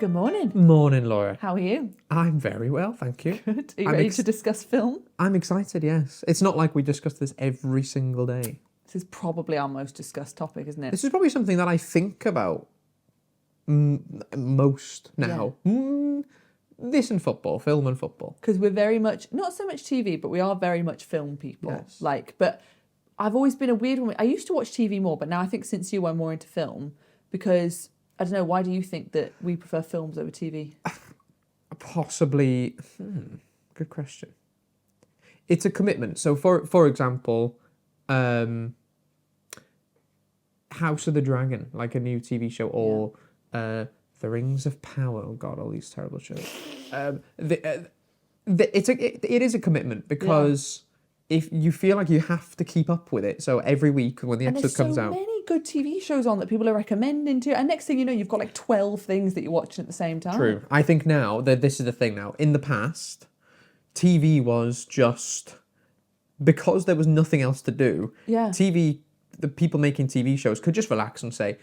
Good morning. Morning, Laura. How are you? I'm very well, thank you. Good. Are you ready to discuss film? I'm excited, yes. It's not like we discuss this every single day. This is probably our most discussed topic, isn't it? This is probably something that I think about most now. This and football, film and football. Because we're very much, not so much TV, but we are very much film people. Yes. But I've always been a weird one. I used to watch TV more, but now I think since you, I'm more into film because, I don't know, why do you think that we prefer films over TV? Possibly, good question. It's a commitment. So for example, House of the Dragon, like a new TV show, or The Rings of Power. Oh God, all these terrible shows. It is a commitment because if you feel like you have to keep up with it, so every week when the episode comes out. And there's so many good TV shows on that people are recommending to, and next thing you know, you've got like 12 things that you're watching at the same time. True. I think now that this is the thing now. In the past, TV was just because there was nothing else to do. Yeah. TV, the people making TV shows could just relax and say,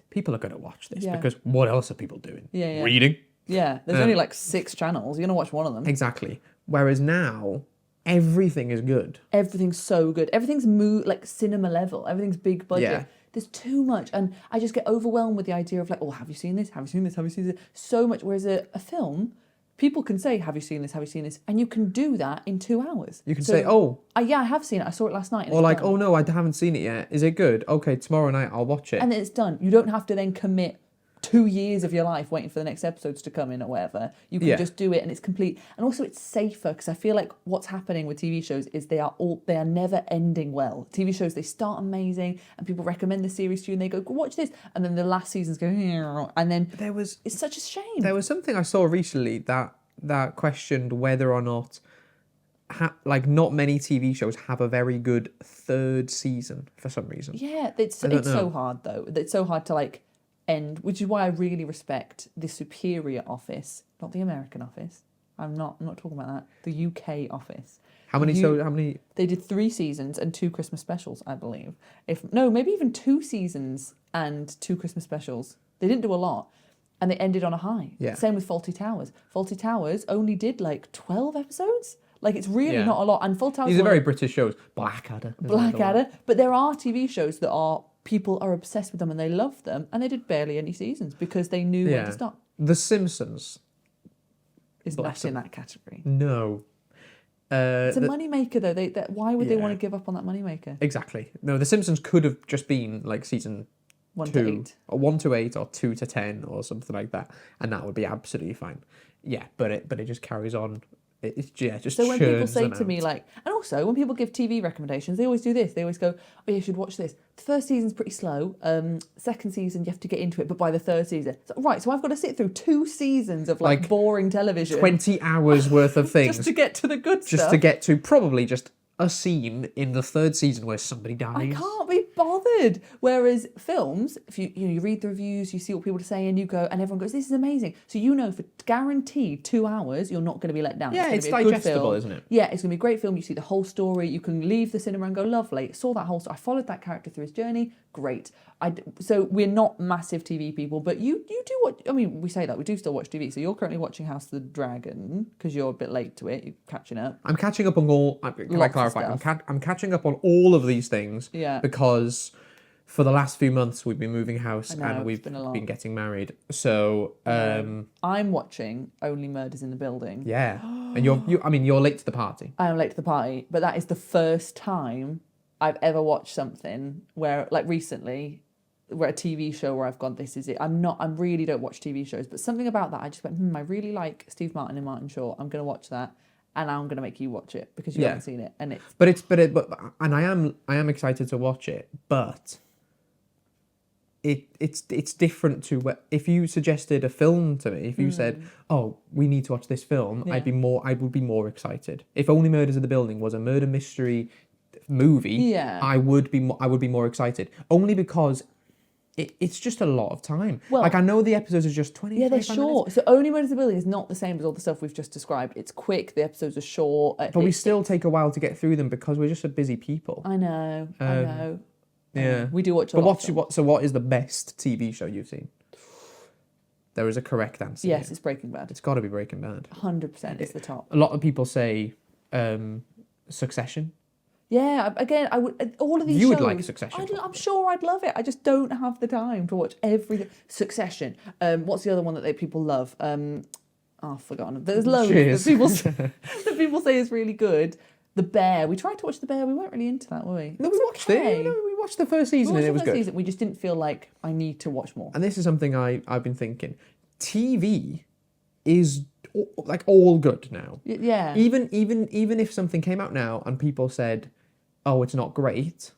people are going to watch this because what else are people doing? Yeah. Reading. Yeah. There's only like 6 channels. You're going to watch one of them. Exactly. Whereas now, everything is good. Everything's so good. Everything's like cinema level. Everything's big budget. Yeah. There's too much. And I just get overwhelmed with the idea of like, oh, have you seen this? Have you seen this? Have you seen this? So much. Whereas a film, people can say, have you seen this? Have you seen this? And you can do that in 2 hours. You can say, oh. Yeah, I have seen it. I saw it last night. Or like, oh no, I haven't seen it yet. Is it good? Okay, tomorrow night I'll watch it. And then it's done. You don't have to then commit 2 years of your life waiting for the next episodes to come in or whatever. You can just do it and it's complete. And also it's safer because I feel like what's happening with TV shows is they are never ending well. TV shows, they start amazing and people recommend the series to you and they go watch this. And then the last season's go, and then it's such a shame. There was something I saw recently that questioned whether or not not many TV shows have a very good third season for some reason. Yeah, it's so hard though. It's so hard to like end, which is why I really respect the Superior Office, not the American Office. I'm not talking about that. The UK Office. How many? They did 3 seasons and 2 Christmas specials, I believe. Maybe even 2 seasons and 2 Christmas specials. They didn't do a lot, and they ended on a high. Yeah. Same with Fawlty Towers. Fawlty Towers only did like 12 episodes. Like it's really not a lot. And Fawlty Towers. These are very British shows. Blackadder. But there are TV shows that people are obsessed with them and they love them, and they did barely any seasons because they knew when to stop. The Simpsons is not in that category. No. It's a moneymaker though. Why would they want to give up on that moneymaker? Exactly. No, The Simpsons could have just been like season 1 2, to 8. or 1 to 8, or 2 to 10, or something like that, and that would be absolutely fine. Yeah, but it just carries on. It's just so when people say to me like, and also when people give TV recommendations, they always do this. They always go, "Oh, you should watch this. The first season's pretty slow. Second season you have to get into it, but by the third season, so I've got to sit through 2 seasons of like boring television, 20 hours worth of things, just to get to the good stuff. Just to get to probably just a scene in the 3rd season where somebody dies. I can't be bothered. Whereas films, if you read the reviews, you see what people are saying, you go, and everyone goes, "This is amazing." So for guaranteed 2 hours, you're not going to be let down. Yeah, it's digestible, isn't it? Yeah, it's going to be a great film. You see the whole story. You can leave the cinema and go, "Lovely, saw that whole story. I followed that character through his journey. Great." So we're not massive TV people, but you do watch. I mean, we say that we do still watch TV. So you're currently watching House of the Dragon because you're a bit late to it. You're catching up. I'm catching up on all. Can I clarify? I'm catching up on all of these things. Yeah. Because for the last few months we've been moving house and we've been getting married. So I'm watching Only Murders in the Building. Yeah, and you're late to the party. I am late to the party, but that is the first time I've ever watched something where, like recently, where a TV show where I've gone, this is it. I really don't watch TV shows, but something about that, I just went, I really like Steve Martin and Martin Short. I'm going to watch that, and I'm going to make you watch it because you haven't seen it, and I am excited to watch it, but it's different to if you suggested a film to me. If you said, "Oh, we need to watch this film," I would be more excited. If Only Murders in the Building was a murder mystery movie, I would be more excited. Only because it's just a lot of time. Well, like I know the episodes are just 20. Yeah, they're short. So Only Murders in the Building is not the same as all the stuff we've just described. It's quick. The episodes are short. But we still take a while to get through them because we're just a busy people. I know. Yeah, we do watch a lot. But what is the best TV show you've seen? there is a correct answer. Yes, here. it's Breaking Bad. It's got to be Breaking Bad. 100% it's the top. A lot of people say Succession. Yeah, again, I would. All of these You shows, would like Succession. I'm sure I'd love it. I just don't have the time to watch everything. Succession. What's the other one that people love? I've forgotten. There's loads that people say is really good. The Bear. We tried to watch The Bear. We weren't really into that, were we? No, we watched it. No, we watched the first season and it was good. We just didn't feel like I need to watch more. And this is something I've been thinking. TV is like all good now. Yeah. Even if something came out now and people said, "Oh, it's not great,"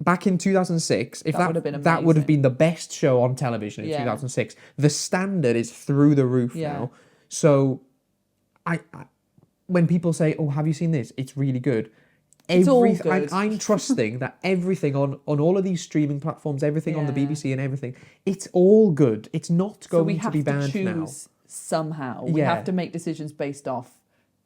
back in 2006, if that would have been the best show on television in 2006. The standard is through the roof now. So, I when people say, "Oh, have you seen this? It's really good." It's all good. I'm trusting that everything on all of these streaming platforms, everything on the BBC and everything, it's all good. It's not going to be banned now. Somehow we have to make decisions based off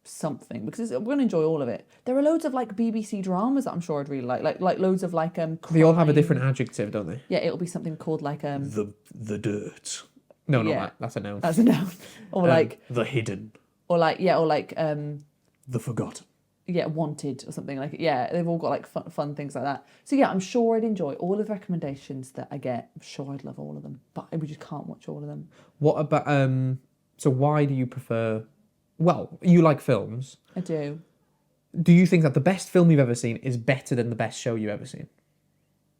something because we're going to enjoy all of it. There are loads of like BBC dramas that I'm sure I'd really like loads of like crime. They all have a different adjective, don't they? Yeah, it'll be something called like the dirt. No, not that. That's a noun. That's a noun. Or like the hidden. Or like the forgotten. Yeah, Wanted or something like it. Yeah, they've all got like fun things like that. So yeah, I'm sure I'd enjoy all of the recommendations that I get. I'm sure I'd love all of them, but we just can't watch all of them. What about so why do you prefer? Well, you like films. I do. Do you think that the best film you've ever seen is better than the best show you've ever seen?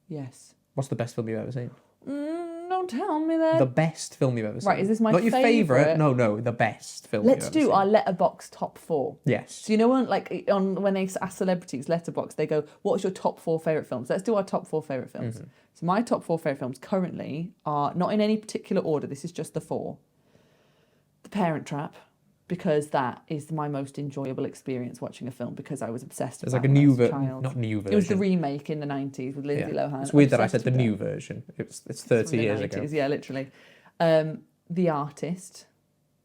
Yes. What's the best film you've ever seen? Don't tell me that. The best film you've ever seen. Right, is this my not your favourite? No, the best film. Let's do our Letterboxd top 4. Yes. So you know when they ask celebrities Letterboxd, they go, "What's your top 4 favourite films?" Let's do our top 4 favourite films. Mm-hmm. So my top 4 favourite films currently are not in any particular order. This is just the 4. The Parent Trap, because that is my most enjoyable experience watching a film because I was obsessed with it. It's like a new version. Not new version. It was the remake in the 90s with Lindsay Lohan. It's weird that I said the new version. It's 30 years 90s, ago. Yeah, literally. The Artist.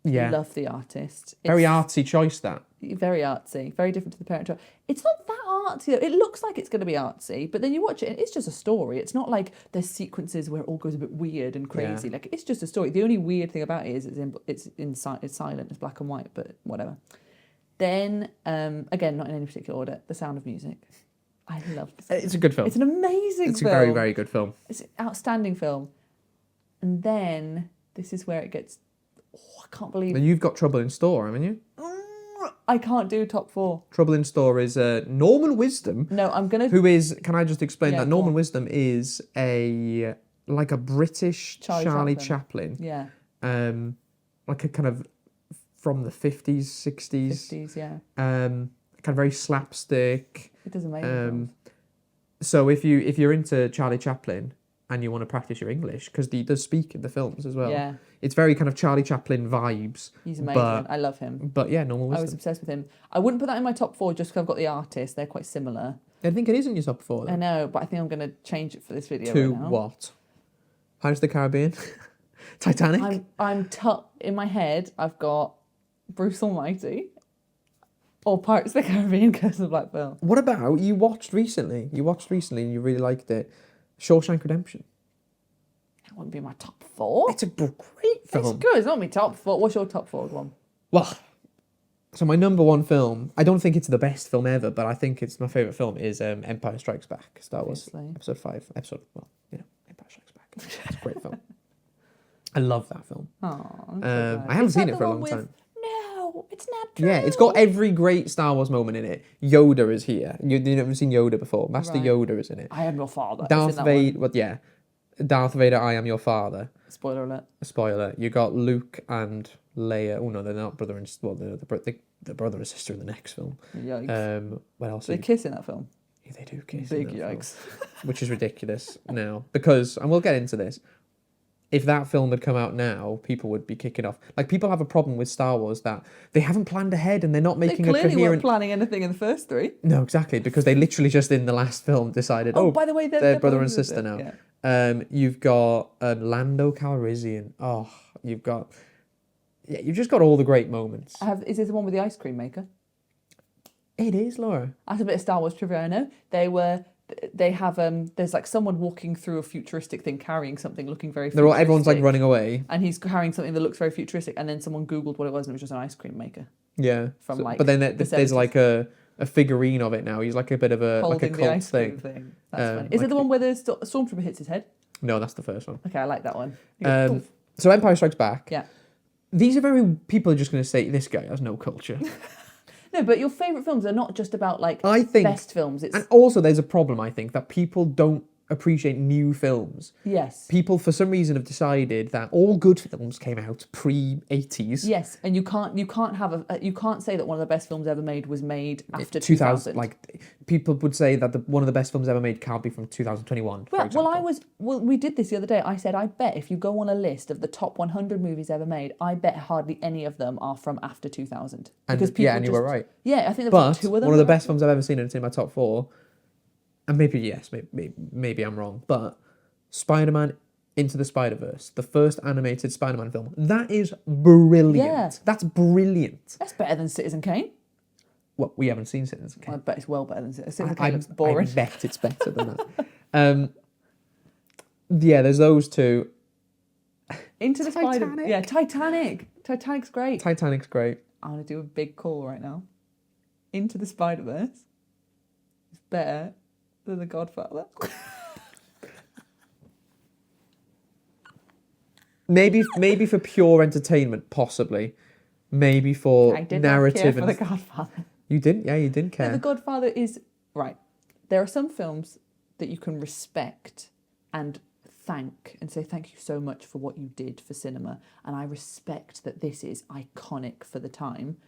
Yeah. Love The Artist. Very artsy choice, that. Very artsy. Very different to The Parent Trap. It's not that artsy, though. It looks like it's going to be artsy, but then you watch it and it's just a story. It's not like there's sequences where it all goes a bit weird and crazy. Yeah. Like, it's just a story. The only weird thing about it is it's silent, it's black and white, but whatever. Then, again, not in any particular order, The Sound of Music. I love it. It's a good film. It's an amazing film. It's a very, very good film. It's an outstanding film. And then, this is where it gets... Oh, I can't believe... And you've got Trouble in Store, haven't you? I can't do top 4. Trouble in Store is Norman Wisdom. No, I'm going to... Who is... Can I just explain that? Norman Wisdom is a British Charlie Chaplin. Yeah. Like a kind of from the 50s, 60s. 50s, yeah. Kind of very slapstick. It does amazing. So if you're into Charlie Chaplin and you want to practice your English, because he does speak in the films as well. Yeah. It's very kind of Charlie Chaplin vibes. He's amazing. I love him. But yeah, Norman Wisdom. I was obsessed with him. I wouldn't put that in my top 4 just because I've got The Artist. They're quite similar. I think it is in your top 4, though. I know, but I think I'm going to change it for this video to right now. What? Pirates of the Caribbean? Titanic? In my head, I've got Bruce Almighty or Pirates of the Caribbean, Curse of the Black Pearl. What about, you watched recently and you really liked it, Shawshank Redemption? That wouldn't be my top 4. It's a great film. It's good. It's not my top 4. What's your top 4 one? Well, so my number 1 film, I don't think it's the best film ever, but I think it's my favourite film, is Empire Strikes Back, Star Wars, Episode 5. Empire Strikes Back. It's a great film. I love that film. I haven't seen it for a long time. No, it's not true. Yeah, it's got every great Star Wars moment in it. Yoda is here. You've never seen Yoda before. Master Yoda is in it. I am your father. Darth Vader, Darth Vader, I am your father. Spoiler alert. Spoiler. You got Luke and Leia. Oh no, they're not brother and they're brother and sister in the next film. Yikes. What else? They kiss in that film. Yeah, they do kiss. Big yikes. Which is ridiculous now because, and we'll get into this. If that film had come out now, people would be kicking off. Like, people have a problem with Star Wars that they haven't planned ahead and they're not making a coherent... They clearly weren't planning anything in the first 3. No, exactly, because they literally just in the last film decided, by the way, they're brother and sister now. Yeah. You've got Lando Calrissian. Oh, you've just got all the great moments. Is this the one with the ice cream maker? It is, Laura. That's a bit of Star Wars trivia, I know. They were they have there's like someone walking through a futuristic thing carrying something looking very They're all, futuristic. everyone's like running away. And he's carrying something that looks very futuristic, and then someone Googled what it was, and it was just an ice cream maker. Yeah. From like but then the there's 70s. like a figurine of it now. He's like a bit of a Holding like a the cult ice cream thing. That's funny. Is it the one where the stormtrooper hits his head? No, that's the first one. Okay, I like that one. You go, "Poof." So Empire Strikes Back. Yeah. These are very people are just going to say this guy has no culture. No, but your favourite films are not just about like I think best films. It's and also there's a problem I think that people don't appreciate new films. yes. People for some reason have decided that all good films came out pre-80s. Yes, and you can't have you can't say that one of the best films ever made was made after 2000 2000. like people would say that one of the best films ever made can't be from 2021 for example. We did this the other day. I said I bet if you go on a list of the top 100 movies ever made, I bet hardly any of them are from after 2000. And Because people and you were right. Yeah, I think there was But two of them. one of the best films I've ever seen, and it's in my top 4, and maybe I'm wrong, but Spider-Man Into the Spider-Verse, the first animated Spider-Man film, that is brilliant. Yeah. That's brilliant. That's better than Citizen Kane. Well, we haven't seen Citizen Kane. I bet it's well better than Citizen Kane. Looks boring. I bet it's better than that. Yeah, there's those two. Into the Spider. Titanic. Yeah, Titanic. Titanic's great. Titanic's great. I'm gonna do a big call right now. Into the Spider-Verse is better than The Godfather. Maybe for pure entertainment, possibly. Maybe for I did narrative not care for and The Godfather. you didn't. Yeah, you didn't No, care. The Godfather is right. There are some films that you can respect and thank and say thank you so much for what you did for cinema, and I respect that this is iconic for the time.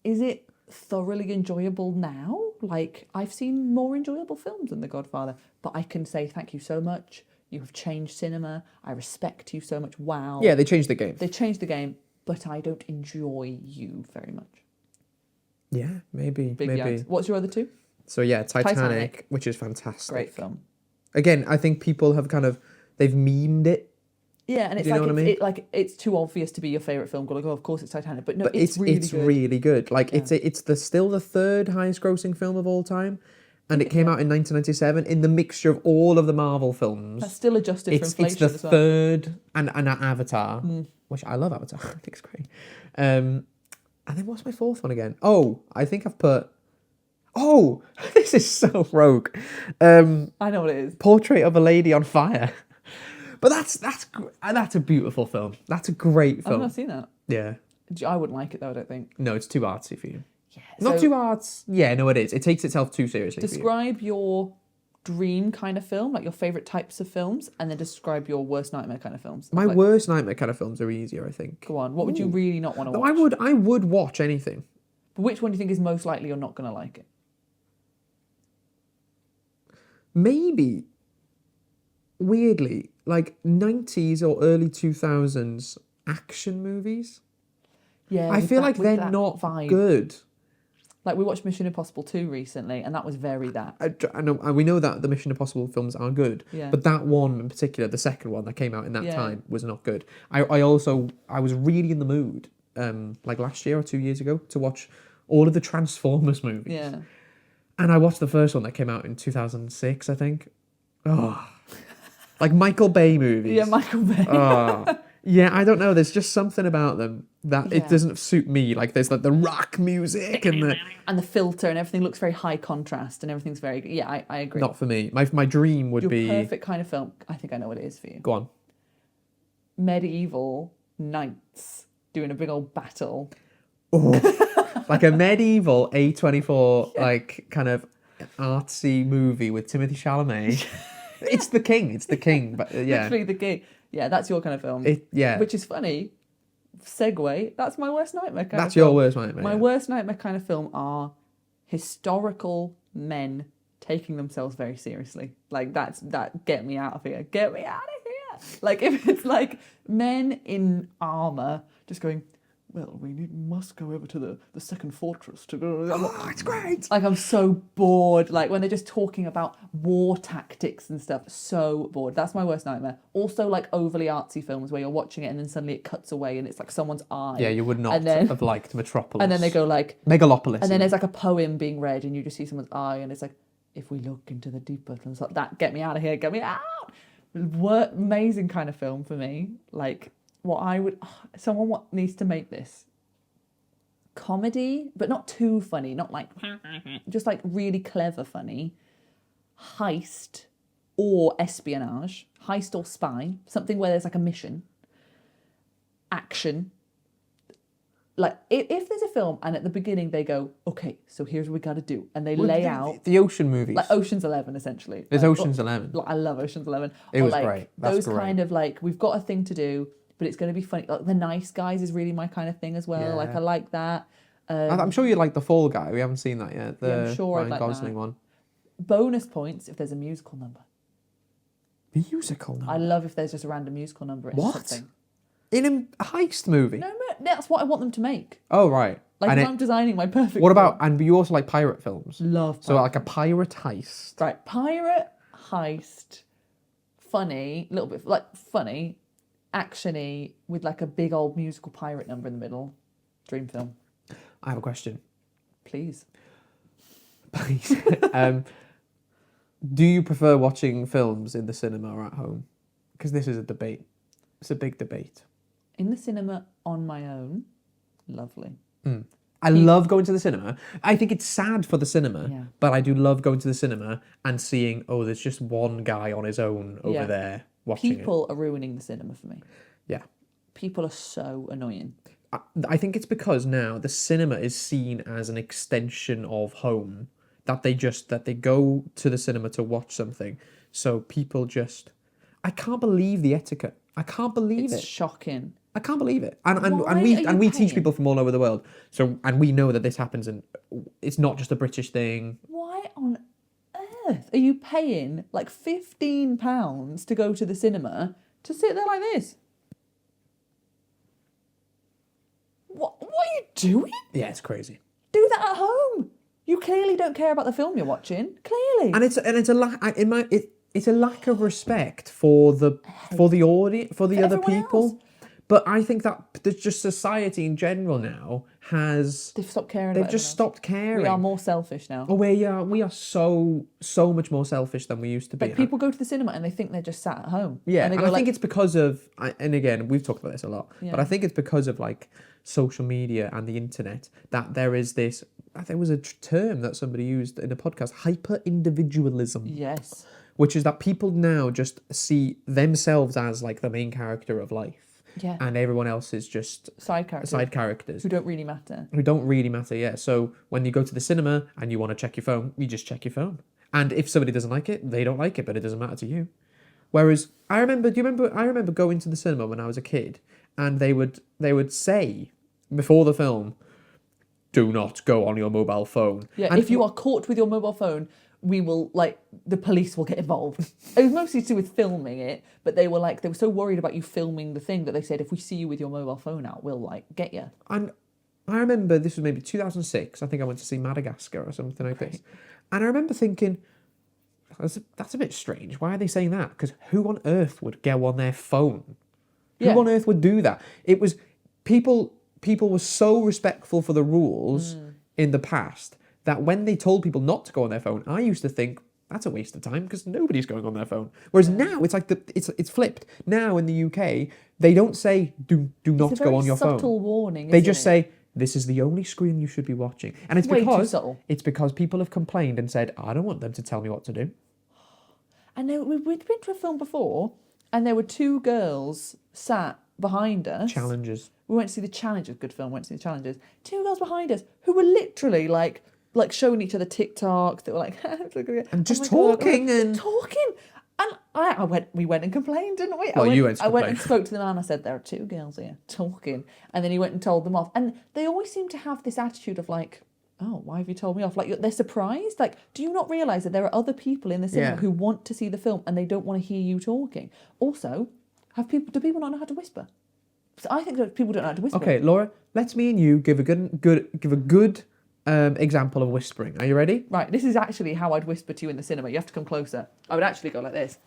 Is it thoroughly enjoyable now? Like, I've seen more enjoyable films than The Godfather, but I can say thank you so much. You have changed cinema. I respect you so much. Wow. Yeah, they changed the game. They changed the game, but I don't enjoy you very much. Yeah, maybe. Big maybe. yikes. What's your other two? So yeah, Titanic, Titanic. which is fantastic. Great film. Again, I think people have they've memed it. Yeah, and it's Do you know what I mean? it's too obvious to be your favourite film. Go like, oh, of course it's Titanic, but no, But it's really it's good. really good. Like Yeah. it's still the third highest grossing film of all time. And it came out in 1997 in the mixture of all of the Marvel films. That's still adjusted for It's inflation the as well. third, and Avatar, which I love Avatar. I think it's great. And then what's my fourth one again? Oh, I think I've put. Oh, this is so rogue. I know what it is. Portrait of a Lady on Fire. But that's a beautiful film. That's a great I've film. not seen that. Yeah. I wouldn't like it though. I don't think. No, it's too artsy for you. Yeah. Not too arts. Yeah, no, it is. It takes itself too seriously. For you. Describe your dream kind of film, like your favourite types of films, and then describe your worst nightmare kind of films. My Like, worst nightmare kind of films are easier, I think. Go on. What would you really not want to No, watch? I would watch anything. But which one do you think is most likely you're not going to like it? Maybe, weirdly, like 90s or early 2000s action movies. Yeah. I with feel that- like with they're that not vibe. good. Like we watched Mission Impossible 2 recently, and that was very that. I know, and we know that the Mission Impossible films are good, Yeah. but that one in particular, the second one that came out in that Yeah. time, was not good. I was really in the mood, like last year or 2 years ago, to watch all of the Transformers movies. Yeah. And I watched the first one that came out in 2006, I think. Oh, like Michael Bay movies. Yeah, Michael Bay. Oh. Yeah, I don't know. There's just something about them that Yeah. it doesn't suit me. Like there's like the rock music and the And the filter and everything looks very high contrast and everything's very... Yeah, I agree. not for me. My dream would Your be perfect kind of film, I think I know what it is for you. go on. Medieval knights doing a big old battle. Oh, like a medieval A24 like kind of artsy movie with Timothy Chalamet. It's the king. But yeah, Literally the game. Yeah, that's your kind of film. yeah. Which is funny. Segue. That's my worst nightmare kind That's of film. your worst nightmare. My yeah. worst nightmare kind of film are historical men taking themselves very seriously. Like that get me out of here. Get me out of here. Like if it's like men in armour just going, well, must go over to the second fortress to go. Oh, it's great. Like I'm so bored. Like when they're just talking about war tactics and stuff. So bored. That's my worst nightmare. Also like overly artsy films where you're watching it and then suddenly it cuts away and it's like someone's eye. Yeah, you would not And then- have liked Metropolis. And then they go like, Megalopolis. and then there's like a poem being read and you just see someone's eye and it's like, if we look into the deep earth and stuff, that get me out of here, get me out. What amazing kind of film for me. Like what I would, someone needs to make this comedy, but not too funny, not like just like really clever funny, heist or espionage, heist or spy, something where there's like a mission, action. Like if there's a film and at the beginning they go, okay, so here's what we got to do, and they lay out the ocean movies, like Ocean's 11 essentially. There's Ocean's 11. Like, I love Ocean's 11. It was like, great. That's those great. kind of like we've got a thing to do, but it's going to be funny. Like The Nice Guys is really my kind of thing as well. Yeah. Like I like that. I'm sure you like The Fall Guy. We haven't seen that yet. The I'm sure I'd Ryan like Gosling that. one. Bonus points if there's a musical number. Musical number? I love if there's just a random musical number in What? something. In a heist movie? No, that's what I want them to make. Oh, right. Like And if I'm designing my perfect. what film. about, and you also like pirate films? Love. So like a pirate heist. Right, pirate heist, funny, a little bit like funny, actiony with like a big old musical pirate number in the middle. Dream film, I have a question. please. Please. Do you prefer watching films in the cinema or at home? Because this is a debate. It's a big debate. In the cinema on my own, lovely. I love going to the cinema. I think it's sad for the cinema, Yeah. but I do love going to the cinema and seeing, oh, there's just one guy on his own over Yeah. there watching People are ruining the cinema for me. it. Yeah. People are so annoying. I think it's because now the cinema is seen as an extension of home, that they go to the cinema to watch something. So people just, I can't believe the etiquette. I can't believe It's it. shocking. I can't believe it. And Why and we are and you we teach paying? people from all over the world. So and we know that this happens, and it's not just a British thing. Why on earth are you paying like £15 to go to the cinema to sit there like this? What are you doing? Yeah, it's crazy. Do that at home. You clearly don't care about the film you're watching. Clearly. And it's a lack it's a lack of respect for the audience, for the other everyone people. else. But I think that there's just society in general now has They've stopped caring. they've about just everyone stopped caring. else. We are more selfish now. Oh, we are so much more selfish than we used to be. Like people go to the cinema and they think they're just sat at home. Yeah, and they and go I like, think it's because of, and again, we've talked about this a lot, Yeah. but I think it's because of like social media and the internet that there is this, there was a term that somebody used in a podcast, hyper-individualism, yes. which is that people now just see themselves as like the main character of life. Yeah. And everyone else is just Side characters. side characters Who don't really matter. who don't really matter, yeah. So when you go to the cinema and you want to check your phone, you just check your phone. And if somebody doesn't like it, they don't like it, but it doesn't matter to you. Whereas I remember going to the cinema when I was a kid, and they would say before the film, do not go on your mobile phone. Yeah, And if you are caught with your mobile phone, we will, like, the police will get involved. It was mostly to do with filming it, but they were so worried about you filming the thing that they said, if we see you with your mobile phone out, we'll, like, get you. And I remember this was maybe 2006. I think I went to see Madagascar or something like this. And I remember thinking, that's a bit strange. Why are they saying that? Because who on earth would go on their phone? Yeah. Who on earth would do that? It was people were so respectful for the rules in the past that when they told people not to go on their phone, I used to think that's a waste of time because nobody's going on their phone. Whereas now it's like it's flipped. Now in the UK, they don't say do not It's a go very on your phone. subtle warning, They isn't just it? say this is the only screen you should be watching, and it's Way too because subtle. it's because people have complained and said I don't want them to tell me what to do. And then we'd been to a film before, and there were two girls sat behind us. Challenges. We went to see The Challengers, good film, went to see The Challengers. Two girls behind us who were literally like showing each other TikToks. They were like, And just oh my God. talking and- talking. And we went and complained, didn't we? Well, you went to I went complain. and spoke to the man. I said, there are two girls here talking. And then he went and told them off. And they always seem to have this attitude of like, oh, why have you told me off? Like, they're surprised. Like, do you not realise that there are other people in the cinema Yeah. who want to see the film and they don't want to hear you talking? Also, do people not know how to whisper? So I think that people don't know how to whisper. Okay, Laura, let's me and you give a good example of whispering. Are you ready? Right, this is actually how I'd whisper to you in the cinema. You have to come closer. I would actually go like this.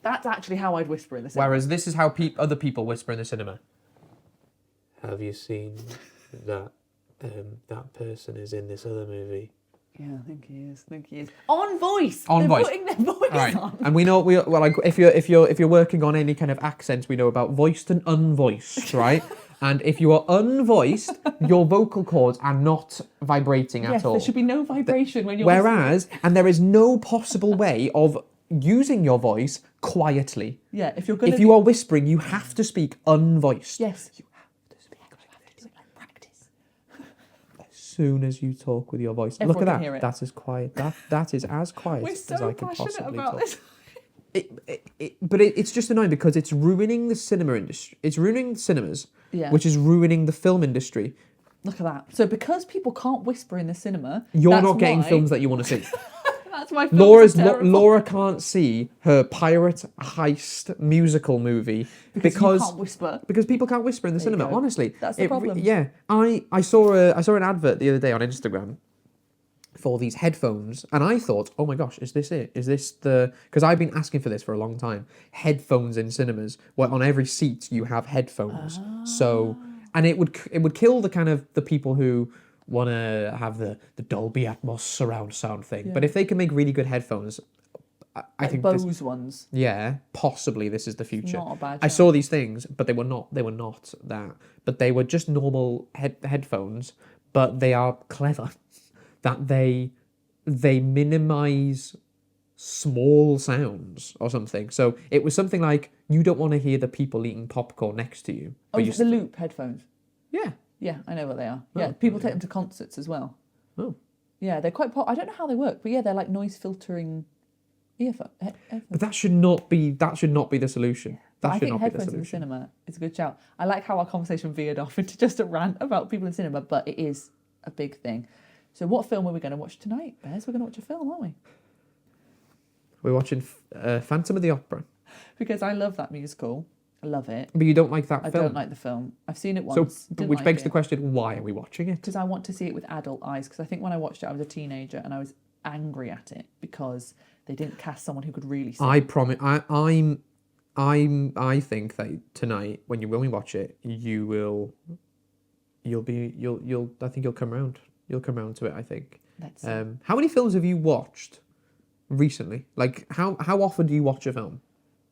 That's actually how I'd whisper in the cinema. Whereas this is how other people whisper in the cinema. Have you seen that that person is in this other movie. Yeah, I think he is. On voice. On They're voice. putting their voice Right. on. And we know like if you're working on any kind of accents, we know about voiced and unvoiced, right? And if you are unvoiced, your vocal cords are not vibrating at all. There should be no vibration when you're Whereas, and there is no possible way of using your voice quietly. Yeah, if you're going If you are whispering, you have to speak unvoiced. Yes. You have to speak like Practice. as soon as you talk with your voice. Everyone Look can at hear that. it. That is quiet. That is as quiet We're as so I can passionate possibly about talk. this. But it's just annoying because it's ruining the cinema industry. It's ruining cinemas, Yeah. which is ruining the film industry. Look at that. So because people can't whisper in the cinema, You're that's not getting why- films that you want to see. That's why films are terrible. Laura can't see her pirate heist musical movie because you can't whisper. because people can't whisper in the There you cinema. go. Honestly, That's the problem. Yeah, I saw an advert the other day on Instagram for these headphones, and I thought, oh my gosh, is this it? Is this the? Because I've been asking for this for a long time. Headphones in cinemas, where on every seat you have headphones. So, and it would kill the kind of the people who want to have the Dolby Atmos surround sound thing. Yeah. But if they can make really good headphones, I Like think Bose ones. yeah, possibly this is the future. Not a bad I shout. saw these things, but they were not that. But they were just normal headphones, but they are clever. That they minimize small sounds or something. So it was something like you don't want to hear the people eating popcorn next to you. Oh, the loop headphones. Yeah. Yeah, I know what they are. Oh, Yeah, people take them to concerts as well. Oh. Yeah, they're quite I don't know how they work, but yeah, they're like noise filtering earphones. But that should not be the solution. That I should think not be the headphones in the solution. cinema is a good shout. I like how our conversation veered off into just a rant about people in cinema, but it is a big thing. So what film are we going to watch tonight, Bez? We're going to watch a film, aren't we? We're watching Phantom of the Opera. Because I love that musical. I love it. But you don't like that I film. don't like the film. I've seen it So, once. which begs the question, why are we watching it? Because I want to see it with adult eyes. Because I think when I watched it, I was a teenager and I was angry at it because they didn't cast someone who could really sing. I promise. I think that tonight, when we watch it, you'll I think you'll come round. You'll come round to it. I think. Let's How many films have you watched recently? Like how often do you watch a film?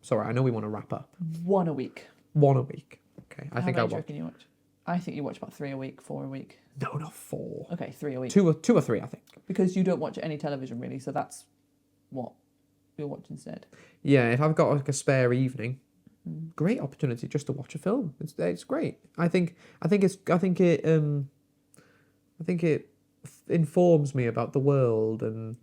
Sorry, I know we want to wrap up. one a week. One a week. Okay, I How think many I do you watch. reckon you watch? I think you watch about 3 a week, 4 a week. No, not 4. Okay, 3 a week. Two or three, I think. Because you don't watch any television really, so that's what you'll watch instead. Yeah, if I've got like a spare evening, great opportunity just to watch a film. It's great. I think it informs me about the world and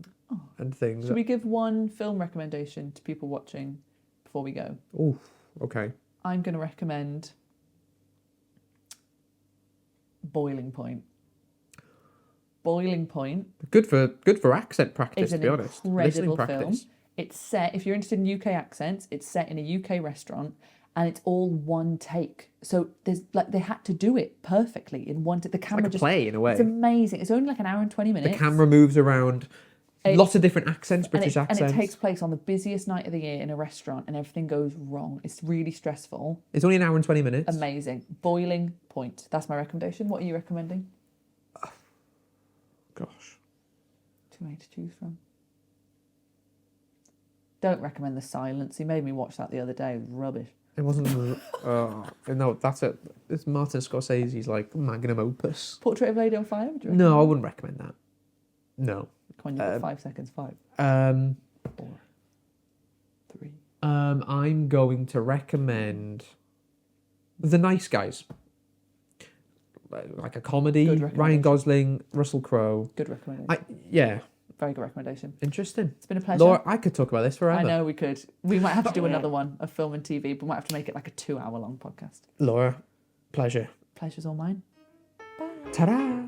things. Should we give one film recommendation to people watching before we go? Oh, okay. I'm going to recommend Boiling Point. Boiling Point Good for accent practice, is to an be honest. incredible Listening film. practice. It's set, if you're interested in UK accents, it's set in a UK restaurant and it's all one take. So there's like they had to do it perfectly in one take. The camera Like a play in a way. It's amazing. It's only like an hour and 20 minutes. The camera moves around. Lots of different accents, British and accents. it takes place on the busiest night of the year in a restaurant and everything goes wrong. It's really stressful. It's only an hour and 20 minutes. Amazing. Boiling Point. That's my recommendation. What are you recommending? Gosh. Too many to choose from. Don't recommend The Silence. He made me watch that the other day. It was rubbish. It wasn't. No, that's it. It's Martin Scorsese's like magnum opus. Portrait of a Lady on Fire? Would you No, I recommend wouldn't recommend that. No. Come on, you've got 5 seconds. 5, Um, 4, 3. I'm going to recommend The Nice Guys. Like a comedy. Good recommendation. Ryan Gosling, Russell Crowe. Good recommendation. Yeah, Very good recommendation. interesting. It's been a pleasure. Laura, I could talk about this forever. I know we could. We might have to do another one of film and TV, but we might have to make it like a 2-hour long podcast. Laura, pleasure. Pleasure's all mine. Ta-da!